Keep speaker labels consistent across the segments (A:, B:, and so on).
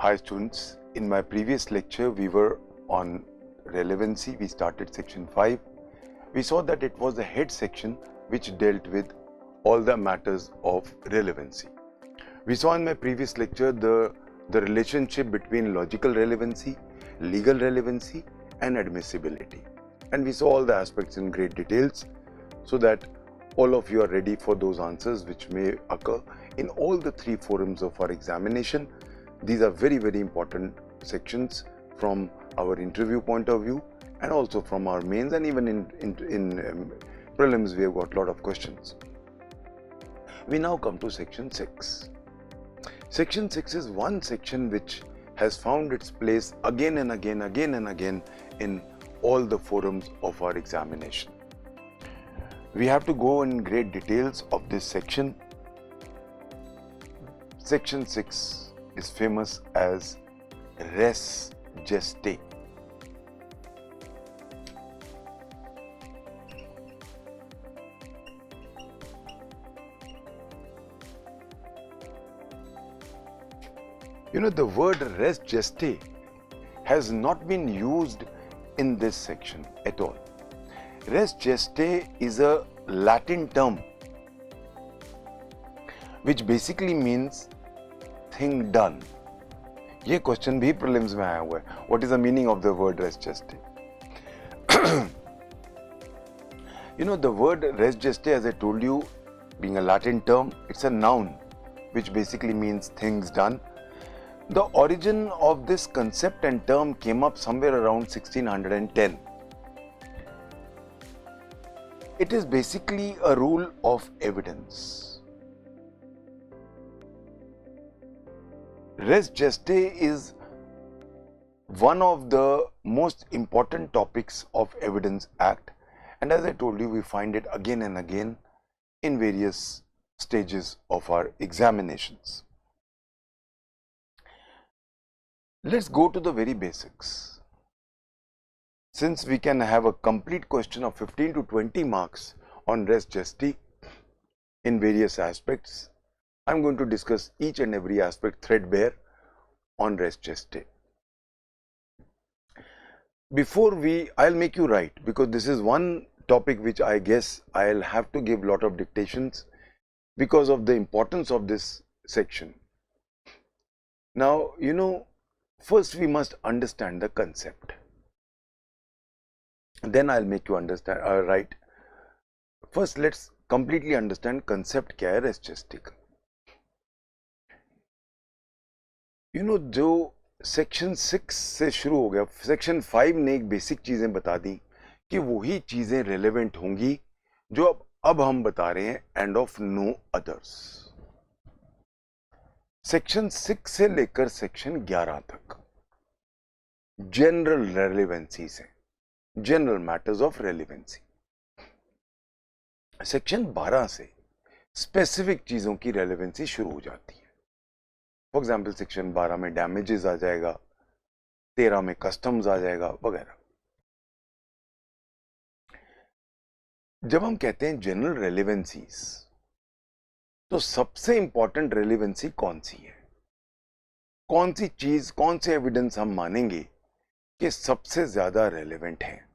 A: Hi students, in my previous lecture we were on relevancy. We started section 5. We saw that it was the head section which dealt with all the matters of relevancy. We saw in my previous lecture the relationship between logical relevancy, legal relevancy and admissibility. And we saw all the aspects in great details so that all of you are ready for those answers which may occur in all the three forums of our examination. These are very, very important sections from our interview point of view and also from our mains, and even in prelims we have got a lot of questions. We now come to section 6. Section 6 is one section which has found its place again and again in all the forums of our examination. We have to go in great details of this section. Section 6 is famous as res gestae. You know, the word res gestae has not been used in this section at all. Res gestae is a Latin term which basically means thing done. ये question भी prelims में आया हुआ है. What is the meaning of the word res gestae? You know, the word res gestae, as I told you, being a Latin term, it's a noun which basically means things done. The origin of this concept and term came up somewhere around 1610. It is basically a rule of evidence. Res gestae is one of the most important topics of Evidence Act, and as I told you, we find it again and again in various stages of our examinations. Let's go to the very basics. Since we can have a complete question of 15 to 20 marks on res gestae in various aspects, I'm going to discuss each and every aspect threadbare on res gestae. I'll make you write, because this is one topic which I guess I'll have to give a lot of dictations because of the importance of this section. Now, you know, first we must understand the concept. Then I'll make you understand, write. First, let's completely understand concept क्या है res gestae का. You know, जो section 6 से शुरू हो गया, section 5 ने एक बेसिक चीजें बता दी कि वही चीजें रेलेवेंट होंगी जो अब हम बता रहे हैं, and of no others. Section 6 से लेकर सेक्शन 11 तक जनरल रेलेवेंसी से, general matters of relevancy. Section 12 से स्पेसिफिक चीजों की रेलेवेंसी शुरू हो जाती है. फॉर एग्जाम्पल सेक्शन 12 में डैमेजेस आ जाएगा, 13 में कस्टम्स आ जाएगा वगैरह. जब हम कहते हैं जनरल रेलेवेंसीज, तो सबसे इंपॉर्टेंट रेलेवेंसी कौन सी है? कौन सी चीज, कौन से एविडेंस हम मानेंगे कि सबसे ज्यादा रेलेवेंट है?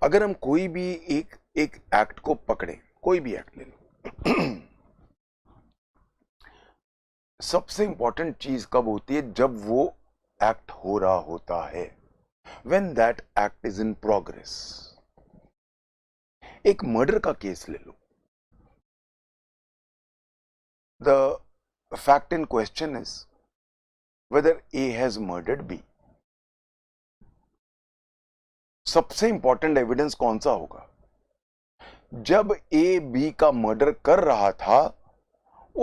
A: अगर हम कोई भी एक एक्ट को पकड़े, कोई भी एक्ट ले लो, सबसे इंपॉर्टेंट चीज कब होती है? जब वो एक्ट हो रहा होता है, when that act is in progress. एक मर्डर का केस ले लो. The fact in question is whether A has murdered B. सबसे इंपॉर्टेंट एविडेंस कौन सा होगा? जब A B का मर्डर कर रहा था,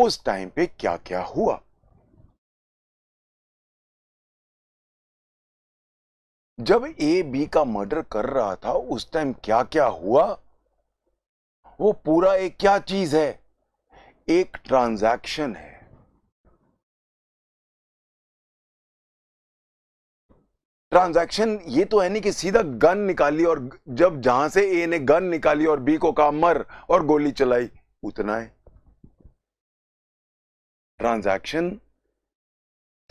A: उस टाइम पे क्या क्या हुआ? जब ए बी का मर्डर कर रहा था, उस टाइम क्या क्या हुआ? वो पूरा एक क्या चीज है? एक ट्रांजैक्शन है. ट्रांजैक्शन ये तो है नहीं कि सीधा गन निकाली और जब जहां से ए ने गन निकाली और बी को कहा मर और गोली चलाई, उतना है. Transaction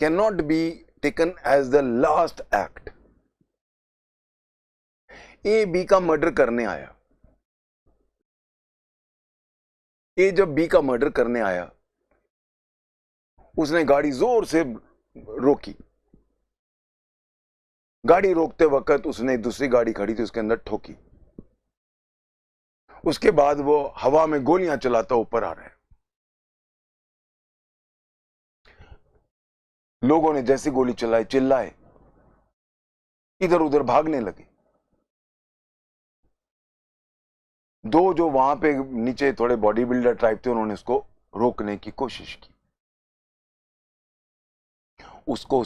A: cannot be taken as the last act. A B का मर्डर करने आया, ए जब बी का मर्डर करने आया, उसने गाड़ी जोर से रोकी। गाड़ी रोकते वक्त उसने दूसरी गाड़ी खड़ी थी उसके अंदर ठोकी। उसके बाद वो हवा में गोलियां चलाता ऊपर आ रहा है। लोगों ने जैसी गोली चलाई, चिल्लाए, इधर उधर भागने लगे। दो जो वहां पे नीचे थोड़े बॉडी बिल्डर टाइप थे, उन्होंने उसको रोकने की कोशिश की। उनको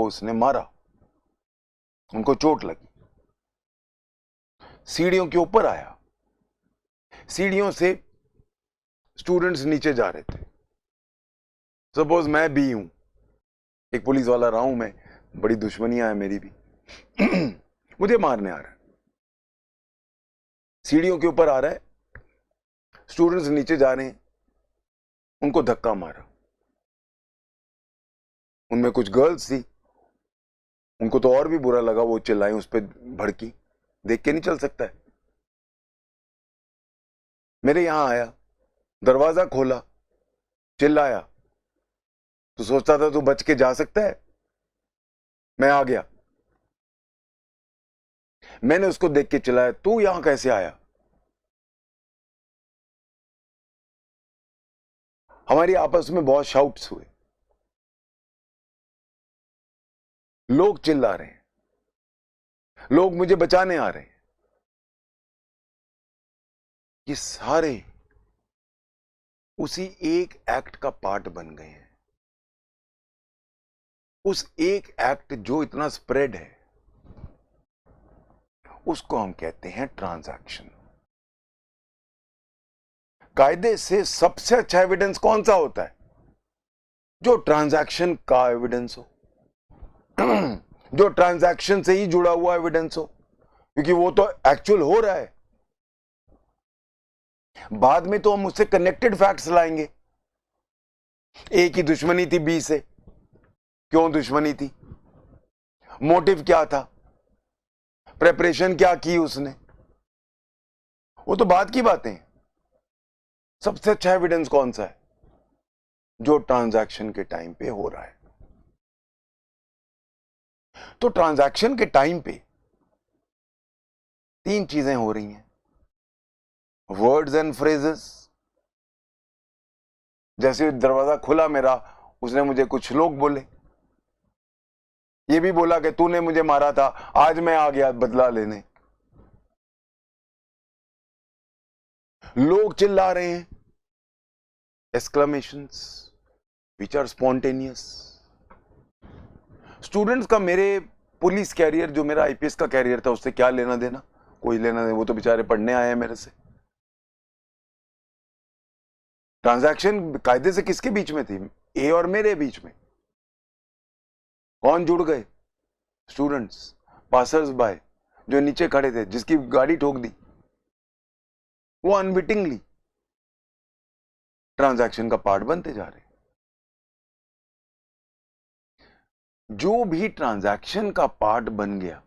A: उसने मारा, उनको चोट लगी। सीढ़ियों के ऊपर आया, सीढ़ियों से स्टूडेंट्स नीचे जा रहे थे। सपोज मैं भी हूं, एक पुलिस वाला रहा हूं मैं, बड़ी दुश्मनियां है मेरी भी मुझे मारने आ रहा है, सीढ़ियों के ऊपर आ रहा है, स्टूडेंट्स नीचे जा रहे हैं, उनको धक्का मारा। उनमें कुछ गर्ल्स थी, उनको तो और भी बुरा लगा, वो चिल्लाई, उस पर भड़की। देख के नहीं चल सकता है। मेरे यहां आया, दरवाजा खोला, चिल्लाया, तो सोचता था तू बच के जा सकता है। मैं आ गया, मैंने उसको देख के चिल्लाया, तू यहां कैसे आया। हमारी आपस में बहुत शाउट्स हुए, लोग चिल्ला रहे हैं, लोग मुझे बचाने आ रहे हैं। ये सारे उसी एक एक्ट का पार्ट बन गए हैं। उस एक एक्ट जो इतना स्प्रेड है, उसको हम कहते हैं ट्रांजैक्शन। कायदे से सबसे अच्छा एविडेंस कौन सा होता है? जो ट्रांजैक्शन का एविडेंस हो जो ट्रांजैक्शन से ही जुड़ा हुआ एविडेंस हो, क्योंकि वो तो एक्चुअल हो रहा है। बाद में तो हम उससे कनेक्टेड फैक्ट्स लाएंगे। ए की दुश्मनी थी बी से, क्यों दुश्मनी थी, मोटिव क्या था, प्रेपरेशन क्या की उसने, वो तो बाद की बातें हैं। सबसे अच्छा एविडेंस कौन सा है? जो ट्रांजैक्शन के टाइम पे हो रहा है। तो ट्रांजैक्शन के टाइम पे तीन चीजें हो रही हैं, वर्ड्स एंड फ्रेजेस। जैसे दरवाजा खुला मेरा, उसने मुझे कुछ लोग बोले, ये भी बोला कि तूने मुझे मारा था, आज मैं आ गया बदला लेने। लोग चिल्ला रहे हैं, एक्सक्लेमेशंस विच आर स्पॉन्टेनियस। स्टूडेंट्स का मेरे पुलिस कैरियर, जो मेरा आईपीएस का कैरियर था, उससे क्या लेना देना? कोई लेना देना, वो तो बेचारे पढ़ने आए हैं मेरे से। ट्रांजैक्शन कायदे से किसके बीच में थी? ए और मेरे बीच में। कौन जुड़ गए? स्टूडेंट्स, पासर्स बाय, जो नीचे खड़े थे, जिसकी गाड़ी ठोक दी, वो अनविटिंगली ट्रांजैक्शन का पार्ट बनते जा रहे। जो भी ट्रांजैक्शन का पार्ट बन गया,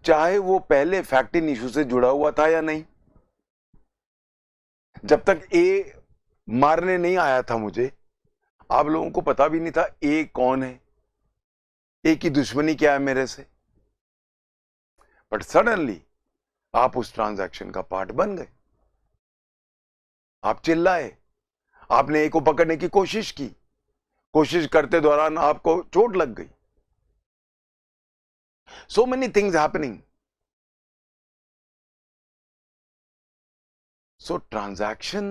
A: चाहे वो पहले फैक्ट इन इशू से जुड़ा हुआ था या नहीं, जब तक ए मारने नहीं आया था मुझे, आप लोगों को पता भी नहीं था ए कौन है, ए की दुश्मनी क्या है मेरे से। बट सडनली आप उस ट्रांजैक्शन का पार्ट बन गए। आप चिल्लाए, आपने ए को पकड़ने की कोशिश की, कोशिश करते दौरान आपको चोट लग गई। So many things happening. So transaction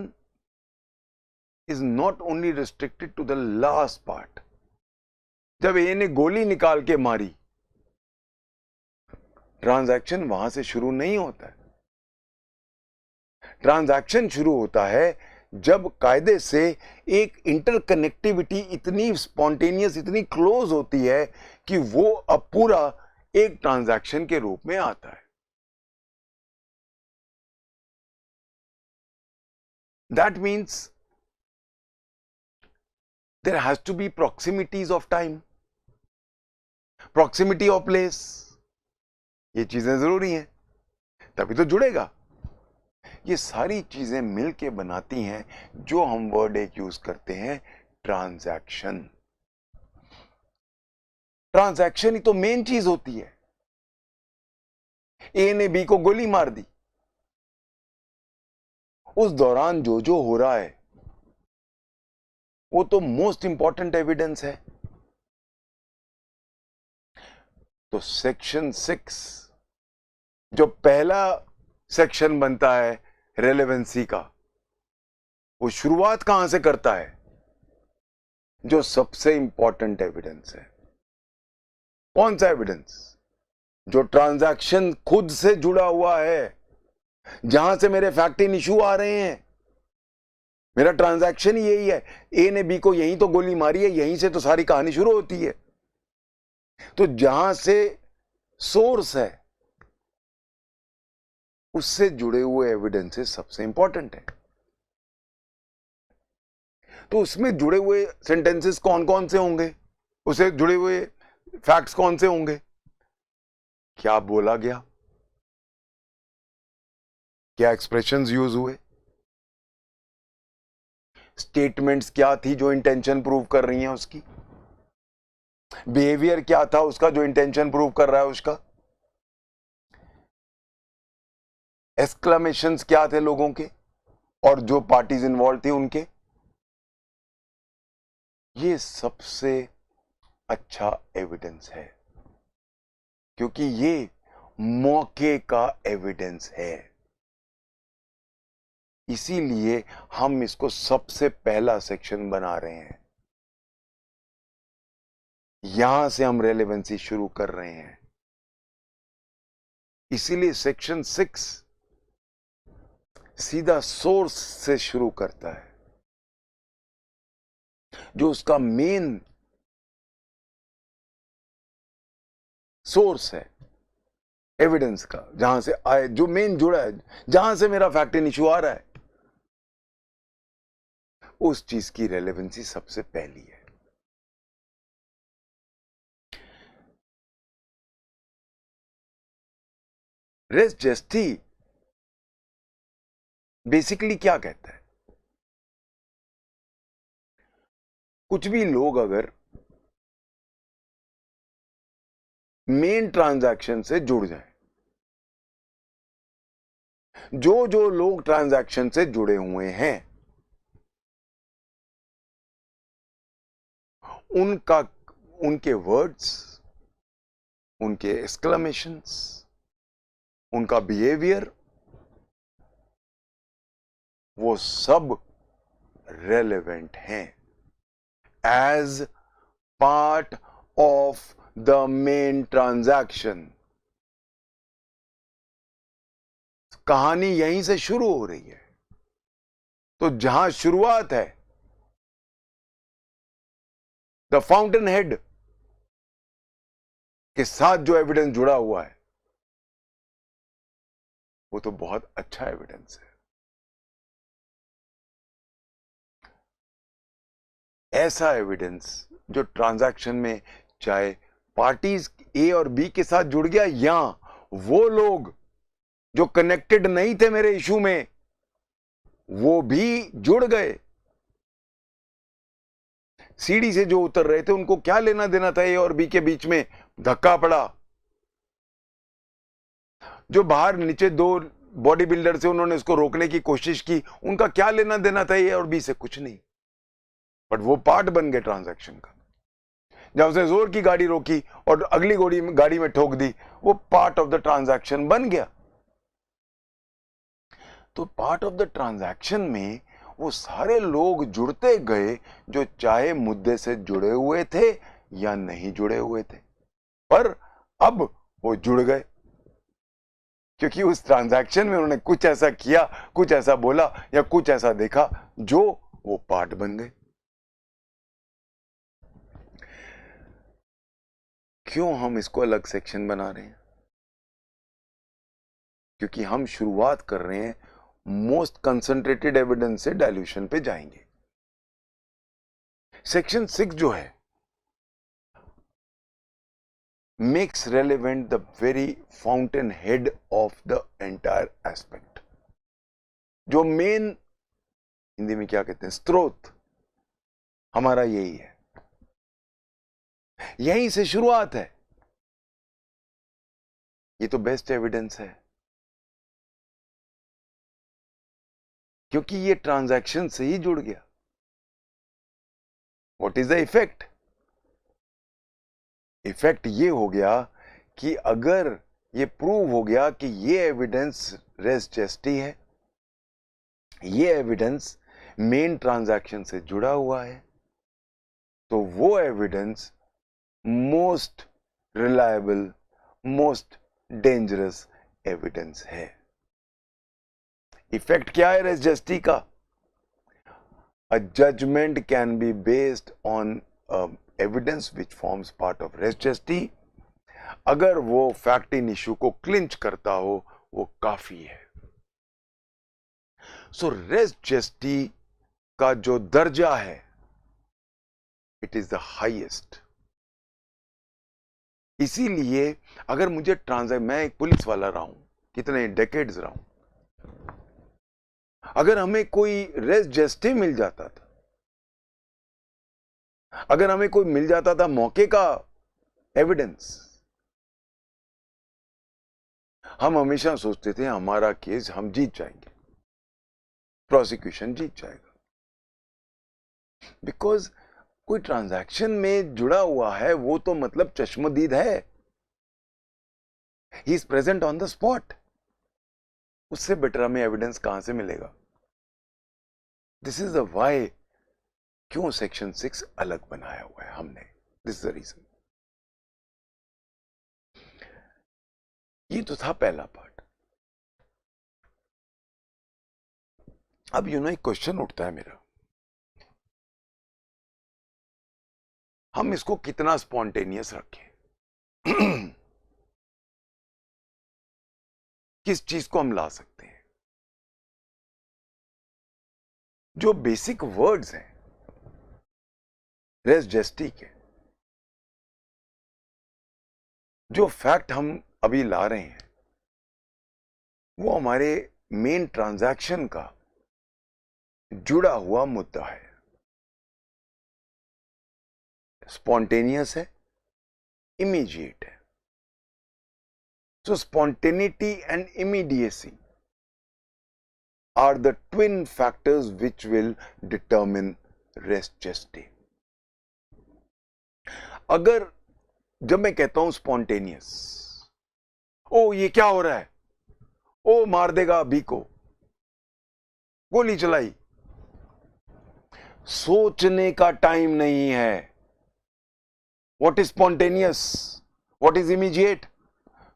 A: is not only restricted to the last part. जब ए ने गोली निकाल के मारी, ट्रांजैक्शन वहां से शुरू नहीं होता है। ट्रांजैक्शन शुरू होता है जब कायदे से एक इंटरकनेक्टिविटी इतनी स्पॉन्टेनियस, इतनी क्लोज होती है कि वो अब पूरा एक ट्रांजैक्शन के रूप में आता है। That means there has to be proximities of time, proximity of place, ये चीजें जरूरी हैं, तभी तो जुड़ेगा। ये सारी चीजें मिलके बनाती हैं जो हम वर्ड एक यूज करते हैं, ट्रांजैक्शन। ट्रांजैक्शन ही तो मेन चीज होती है। ए ने बी को गोली मार दी, उस दौरान जो जो हो रहा है वो तो मोस्ट इंपॉर्टेंट एविडेंस है। तो सेक्शन 6 जो पहला सेक्शन बनता है रेलेवेंसी का, वो शुरुआत कहां से करता है? जो सबसे इंपॉर्टेंट एविडेंस है। कौन सा एविडेंस? जो ट्रांजैक्शन खुद से जुड़ा हुआ है, जहां से मेरे फैक्ट इन इशू आ रहे हैं। मेरा ट्रांजैक्शन ही यही है, ए ने बी को यहीं तो गोली मारी है, यहीं से तो सारी कहानी शुरू होती है। तो जहां से सोर्स है उससे जुड़े हुए एविडेंसेस सबसे इंपॉर्टेंट है। तो उसमें जुड़े हुए सेंटेंसेस कौन कौन से होंगे, उसे जुड़े हुए फैक्ट्स कौन से होंगे? क्या बोला गया, क्या एक्सप्रेशंस यूज हुए, स्टेटमेंट्स क्या थी जो इंटेंशन प्रूव कर रही हैं उसकी, बिहेवियर क्या था उसका जो इंटेंशन प्रूव कर रहा है उसका, एक्सक्लेमेशंस क्या थे लोगों के और जो पार्टीज इन्वॉल्व थी उनके। ये सबसे अच्छा एविडेंस है, क्योंकि ये मौके का एविडेंस है। इसीलिए हम इसको सबसे पहला सेक्शन बना रहे हैं, यहां से हम रेलेवेंसी शुरू कर रहे हैं। इसीलिए सेक्शन 6 सीधा सोर्स से शुरू करता है, जो उसका मेन सोर्स है एविडेंस का, जहां से आए, जो मेन जुड़ा है, जहां से मेरा फैक्ट इन इशू आ रहा है, उस चीज की रेलेवेंसी सबसे पहली है। रेस जेस्टी बेसिकली क्या कहता है? कुछ भी लोग अगर मेन ट्रांजैक्शन से जुड़ जाएं, जो जो लोग ट्रांजैक्शन से जुड़े हुए हैं उनका, उनके वर्ड्स, उनके एक्सक्लेमेशंस, उनका बिहेवियर, वो सब रेलेवेंट हैं as part of the main transaction. कहानी यहीं से शुरू हो रही है। तो जहां शुरुआत है, द फाउंटेन हेड के साथ जो एविडेंस जुड़ा हुआ है वो तो बहुत अच्छा एविडेंस है। ऐसा एविडेंस जो ट्रांजैक्शन में चाहे पार्टीज ए और बी के साथ जुड़ गया, या वो लोग जो कनेक्टेड नहीं थे मेरे इशू में वो भी जुड़ गए। सीढ़ी से जो उतर रहे थे उनको क्या लेना देना था ए और बी के बीच में? धक्का पड़ा। जो बाहर नीचे दो बॉडी बिल्डर से उन्होंने इसको रोकने की कोशिश की, उनका क्या लेना देना था ए और बी से? कुछ नहीं। बट वो पार्ट बन गए ट्रांजैक्शन का। जब उसने जोर की गाड़ी रोकी और अगली गाड़ी में ठोक दी, वो पार्ट ऑफ द ट्रांजैक्शन बन गया। तो पार्ट ऑफ द ट्रांजैक्शन में वो सारे लोग जुड़ते गए जो चाहे मुद्दे से जुड़े हुए थे या नहीं जुड़े हुए थे, पर अब वो जुड़ गए क्योंकि उस ट्रांजैक्शन में उन्होंने कुछ ऐसा किया, कुछ ऐसा बोला या कुछ ऐसा देखा जो वो पार्ट बन गए। क्यों हम इसको अलग सेक्शन बना रहे हैं? क्योंकि हम शुरुआत कर रहे हैं मोस्ट कंसंट्रेटेड एविडेंस से डाइल्यूशन पे जाएंगे। सेक्शन 6 जो है makes relevant the very fountainhead of the entire aspect. जो मेन, हिंदी में क्या कहते हैं, स्रोत हमारा यही है, यहीं से शुरुआत है। ये तो बेस्ट एविडेंस है, क्योंकि ये ट्रांजैक्शन से ही जुड़ गया। What is the effect? Effect ये हो गया कि अगर ये प्रूव हो गया कि ये एविडेंस रेस जेस्टी है, ये एविडेंस मेन ट्रांजैक्शन से जुड़ा हुआ है, तो वो evidence most reliable, most dangerous evidence है। इफेक्ट क्या है रेस जेस्टी का? A judgment can be based on evidence which forms part of res gesti. अगर वो फैक्ट इन इश्यू को क्लिंच करता हो, वो काफी है। सो रेस जेस्टी का जो दर्जा है, इट इज द हाईएस्ट। इसीलिए अगर मुझे मैं एक पुलिस वाला रहा हूं, कितने डेकेड्स रहा हूं, अगर हमें कोई रेस जेस्टी मिल जाता था, अगर हमें कोई मिल जाता था मौके का एविडेंस, हम हमेशा सोचते थे हमारा केस हम जीत जाएंगे, प्रोसिक्यूशन जीत जाएगा, बिकॉज कोई ट्रांजैक्शन में जुड़ा हुआ है, वो तो मतलब चश्मदीद है, he is present on the spot. उससे बेटर हमें एविडेंस कहां से मिलेगा? दिस इज द वाई, क्यों सेक्शन 6 अलग बनाया हुआ है हमने, दिस इज द रीजन। ये तो था पहला पार्ट। अब एक क्वेश्चन उठता है मेरा, हम इसको कितना स्पॉन्टेनियस रखें? किस चीज को हम ला सकते हैं? जो बेसिक वर्ड्स हैं रेस जेस्टी के, जो फैक्ट हम अभी ला रहे हैं, वो हमारे मेन ट्रांजैक्शन का जुड़ा हुआ मुद्दा है, स्पॉन्टेनियस है, इमीडिएट है। So spontaneity and immediacy are the twin factors which will determine res gesti. अगर जब मैं कहता हूं स्पॉन्टेनियस, ओ ये क्या हो रहा है, ओ मार देगा अभी को, गोली चलाई, सोचने का टाइम नहीं है। What is spontaneous, what is immediate?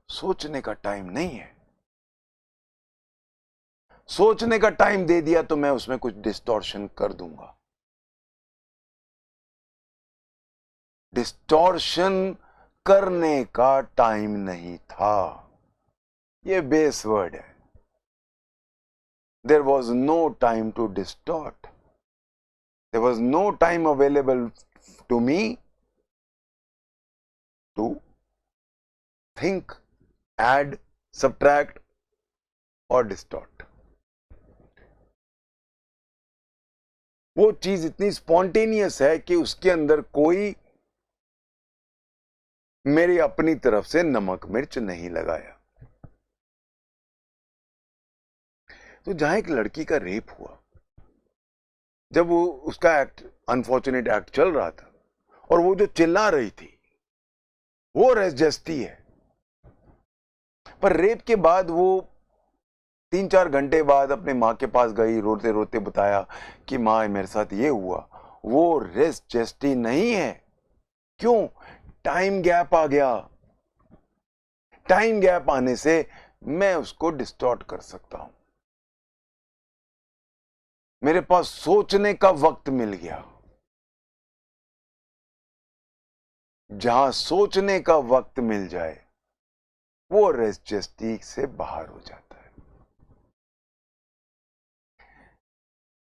A: सोचने का टाइम नहीं है। सोचने का टाइम दे दिया तो मैं उसमें कुछ डिस्टॉर्शन कर दूंगा। डिस्टॉर्शन करने का टाइम नहीं था, ये बेस वर्ड है। There was no time to distort, there was no time available to me to think, add, subtract और distort। वो चीज इतनी स्पॉन्टेनियस है कि उसके अंदर कोई मेरी अपनी तरफ से नमक मिर्च नहीं लगाया। तो जहां एक लड़की का रेप हुआ, जब वो उसका एक्ट, अनफॉर्चुनेट एक्ट चल रहा था, और वो जो चिल्ला रही थी, वो रेस जेस्टी है। पर रेप के बाद वो 3-4 घंटे बाद अपने माँ के पास गई, रोते रोते बताया कि माँ मेरे साथ ये हुआ, वो रेस जेस्टी नहीं है। क्यों? टाइम गैप आ गया। टाइम गैप आने से मैं उसको डिस्टॉर्ट कर सकता हूं। मेरे पास सोचने का वक्त मिल गया। जहां सोचने का वक्त मिल जाए, वो रेस जेस्टी से बाहर हो जाता है।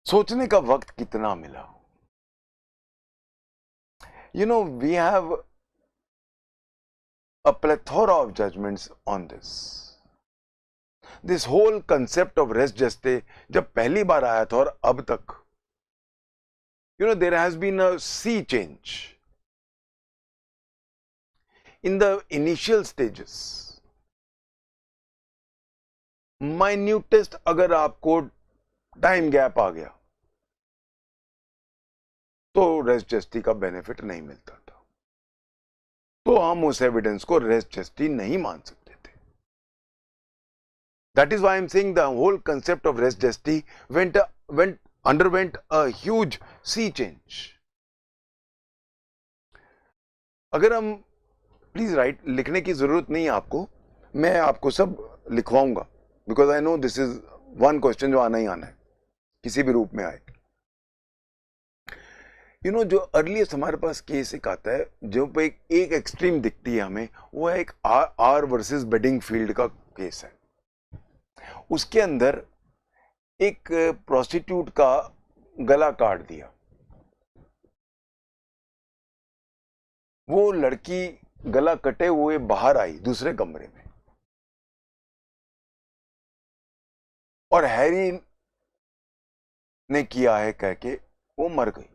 A: सोचने का वक्त कितना मिला? You know, we have a plethora of judgments on this. This whole concept of res geste जब पहली बार आया था और अब तक, you know, there has been a sea change. In the initial stages, minutest अगर आपको टाइम गैप आ गया तो रेस्ट जस्टी का बेनिफिट नहीं मिलता था, तो हम उस एविडेंस को रेस्ट जस्टी नहीं मान सकते थे. That is why I am saying the whole concept of res gesti underwent a huge sea change. अगर हम प्लीज राइट, लिखने की जरूरत नहीं है आपको, मैं आपको सब लिखवाऊंगा, because I know this is one question जो आना ही आना है, किसी भी रूप में आए. यू नो, जो अर्लीस्ट हमारे पास केस एक आता है जो पे एक एक्सट्रीम दिखती है हमें, वो है एक आर वर्सेस बेडिंगफील्ड का केस है. उसके अंदर एक प्रोस्टिट्यूट का गला काट दिया, वो लड़की गला कटे हुए बाहर आई दूसरे कमरे में, और हैरी ने किया है कह के वो मर गई.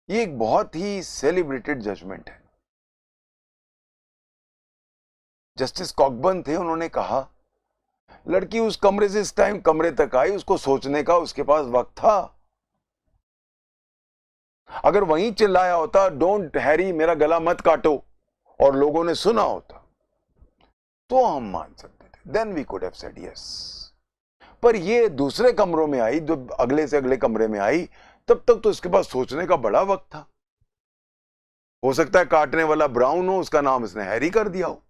A: ये एक बहुत ही सेलिब्रेटेड जजमेंट है. जस्टिस कॉकबर्न थे, उन्होंने कहा लड़की उस कमरे से इस टाइम कमरे तक आई, उसको सोचने का उसके पास वक्त था. अगर वहीं चिल्लाया होता डोंट हैरी मेरा गला मत काटो, और लोगों ने सुना होता, तो हम मान सकते थे, then we could have said yes. पर ये दूसरे कमरों में आई, जो अगले से अगले कमरे में आई, तब तक तो इसके पास सोचने का बड़ा वक्त था. हो सकता है काटने वाला ब्राउन हो, उसका नाम इसने हैरी कर दिया हो.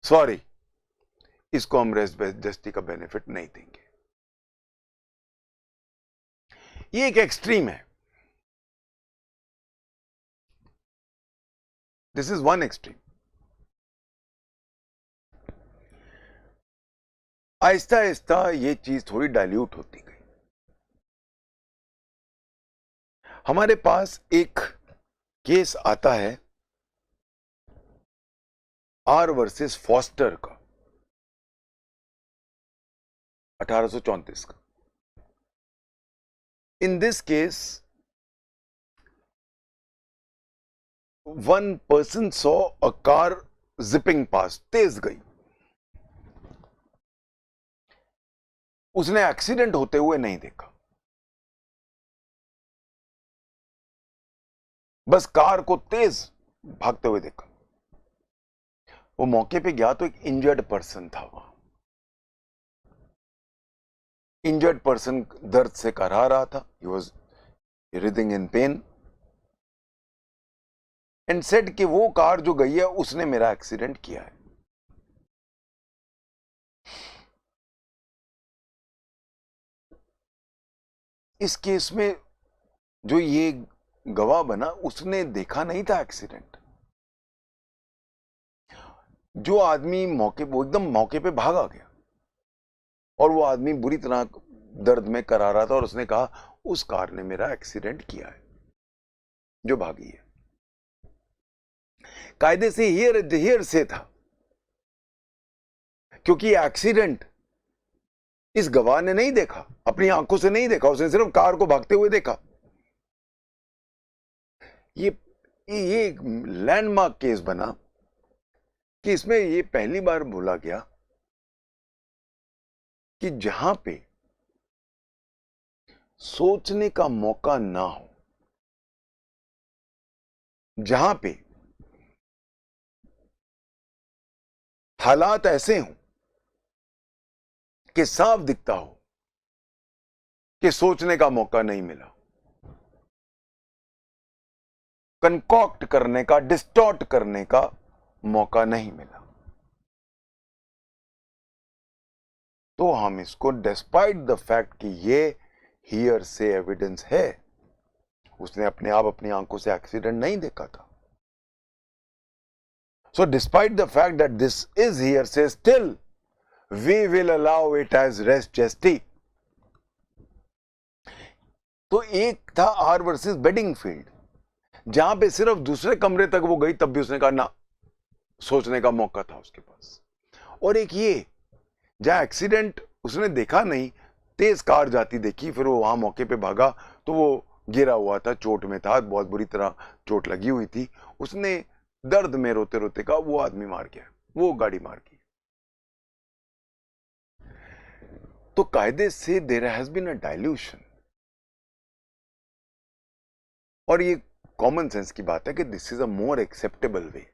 A: सॉरी, इसको हम रेस्ट जस्टी का बेनिफिट नहीं देंगे. ये एक एक्सट्रीम है. This is one extreme. Aahista Aahista ये चीज थोड़ी डाइल्यूट होती गई. हमारे पास एक केस आता है आर वर्सेस फॉस्टर का, 1834 का. In this case, one person saw a car zipping past, तेज गई. उसने एक्सीडेंट होते हुए नहीं देखा, बस कार को तेज भागते हुए देखा. वो मौके पे गया तो एक इंजर्ड पर्सन था वहां. इंजर्ड पर्सन दर्द से कराह रहा था. He was writhing in pain and said कि वो कार जो गई है उसने मेरा एक्सीडेंट किया है. इस केस में जो ये गवाह बना, उसने देखा नहीं था एक्सीडेंट. जो आदमी मौके वो एकदम मौके पे भागा गया, और वो आदमी बुरी तरह दर्द में करा रहा था, और उसने कहा उस कार ने मेरा एक्सीडेंट किया है जो भागी है. कायदे से हियर से था, क्योंकि एक्सीडेंट इस गवाह ने नहीं देखा, अपनी आंखों से नहीं देखा, उसने सिर्फ कार को भागते हुए देखा. ये एक लैंडमार्क केस बना कि इसमें ये पहली बार बोला गया कि जहां पे सोचने का मौका ना हो, जहां पे हालात ऐसे हों कि साफ दिखता हो कि सोचने का मौका नहीं मिला, कंकॉक्ट करने का, डिस्टॉर्ट करने का मौका नहीं मिला, तो हम इसको डिस्पाइट द फैक्ट कि ये हियर से एविडेंस है, उसने अपने आप अपनी आंखों से एक्सीडेंट नहीं देखा था. So despite the fact that this is hearsay, still we will allow it as res gesti. तो एक था आर वर्सेस बेडिंगफील्ड, जहां पे सिर्फ दूसरे कमरे तक वो गई, तब भी उसने कहा ना, सोचने का मौका था उसके पास। और एक ये जहां एक्सीडेंट उसने देखा नहीं, तेज कार जाती देखी, फिर वो वहां मौके पे भागा तो वो गिरा हुआ था, चोट में था, बहुत बुरी तरह चोट लगी हुई थी, उसने दर्द में रोते रोते कहा वो आदमी मार गया, वो गाड़ी मार गई। तो कायदे से there has been a dilution, और ये कॉमन सेंस की बात है कि this is a more acceptable way.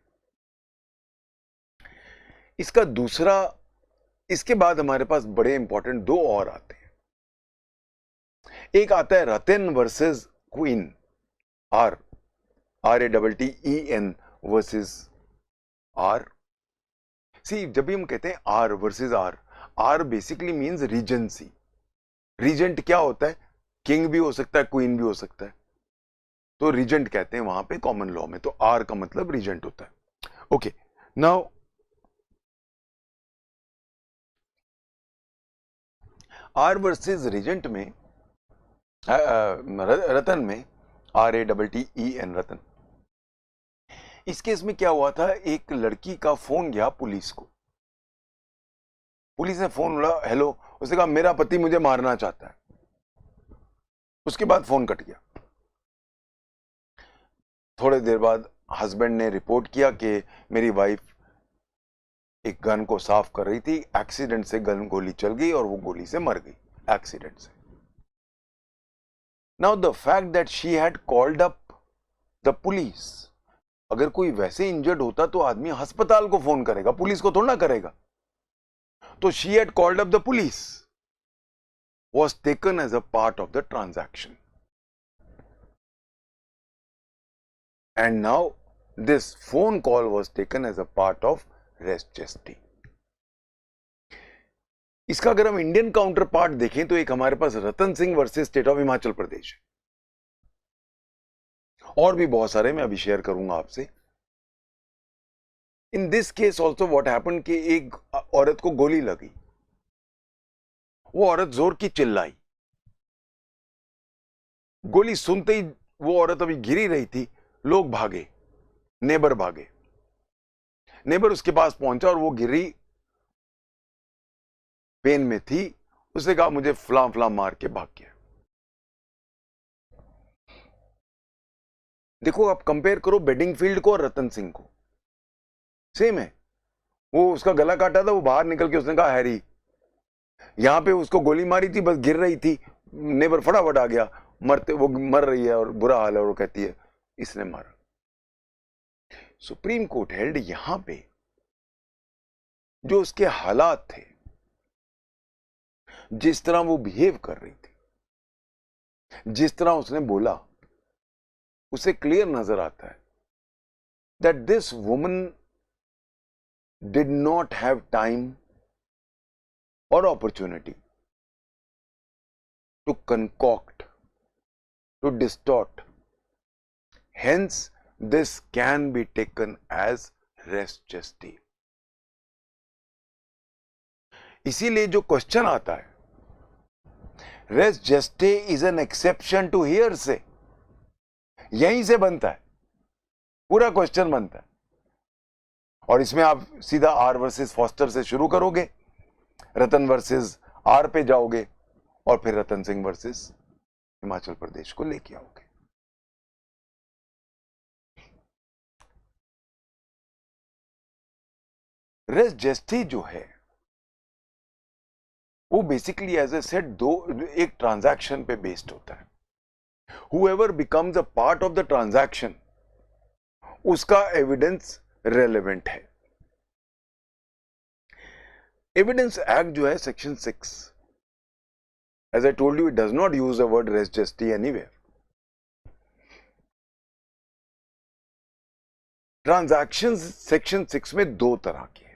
A: इसका दूसरा, इसके बाद हमारे पास बड़े इंपॉर्टेंट दो और आते हैं। एक आता है Ratten versus Queen, RATTEN versus R. See, जब भी हम कहते हैं R versus R basically means regency. Regent क्या होता है? किंग भी हो सकता है, क्वीन भी हो सकता है, तो रीजेंट कहते हैं वहां पे कॉमन लॉ में, तो आर का मतलब रीजेंट होता है। Okay, now R versus regent में, रतन में, RATTEN रतन, इस केस में क्या हुआ था, एक लड़की का फोन गया पुलिस को, पुलिस ने फोन बोला, हेलो, उसने कहा मेरा पति मुझे मारना चाहता है, उसके बाद फोन कट गया। थोड़ी देर बाद हस्बैंड ने रिपोर्ट किया कि मेरी वाइफ एक गन को साफ कर रही थी, एक्सीडेंट से गन गोली चल गई और वो गोली से मर गई, एक्सीडेंट से। Now the fact that she had called up the police, अगर कोई वैसे इंजर्ड होता तो आदमी अस्पताल को फोन करेगा, पुलिस को थोड़ा ना करेगा। तो she had called up the police was taken as a part of the transaction, and now this phone call was taken as a part of res gestae. इसका अगर हम इंडियन काउंटर पार्ट देखें तो एक हमारे पास Ratan Singh versus state of Himachal Pradesh है, और भी बहुत सारे मैं अभी शेयर करूंगा आपसे। In this case also what happened कि एक औरत को गोली लगी, वो औरत जोर की चिल्लाई, गोली सुनते ही वो औरत अभी गिरी रही थी, लोग भागे, नेबर भागे, नेबर उसके पास पहुंचा और वो गिरी, पेन में थी, उसने कहा मुझे फलां फलां मार के भाग गया। देखो, आप कंपेयर करो बेडिंगफील्ड को और रतन सिंह को, सेम है। वो उसका गला काटा था, वो बाहर निकल के उसने कहा हैरी, यहां पे उसको गोली मारी थी, बस गिर रही थी, नेबर फटाफट आ गया, मरते वो मर रही है और बुरा हाल है, और वो कहती है इसने मारा। सुप्रीम कोर्ट हेल्ड यहां पे जो उसके हालात थे, जिस तरह वो बिहेव कर रही थी, जिस तरह उसने बोला, उसे क्लियर नजर आता है that this woman did not have time or opportunity to concoct, to distort. Hence, this can be taken as res gestae. इसीलिए जो क्वेश्चन आता है, res gestae is an exception to hearsay, यहीं से बनता है, पूरा क्वेश्चन बनता है। और इसमें आप सीधा आर वर्सेस फॉस्टर से शुरू करोगे, रतन वर्सेस आर पे जाओगे, और फिर रतन सिंह वर्सेस हिमाचल प्रदेश को लेके आओगे। रेस जेस्टी जो है वो बेसिकली एज ए सेड एक ट्रांजैक्शन पे बेस्ड होता है। However becomes a part of the transaction, उसका एविडेंस रेलेवेंट है। एविडेंस एक्ट जो है section 6, as I told you, it does not use the word res gestae anywhere. Transactions section 6 में दो तरह के हैं।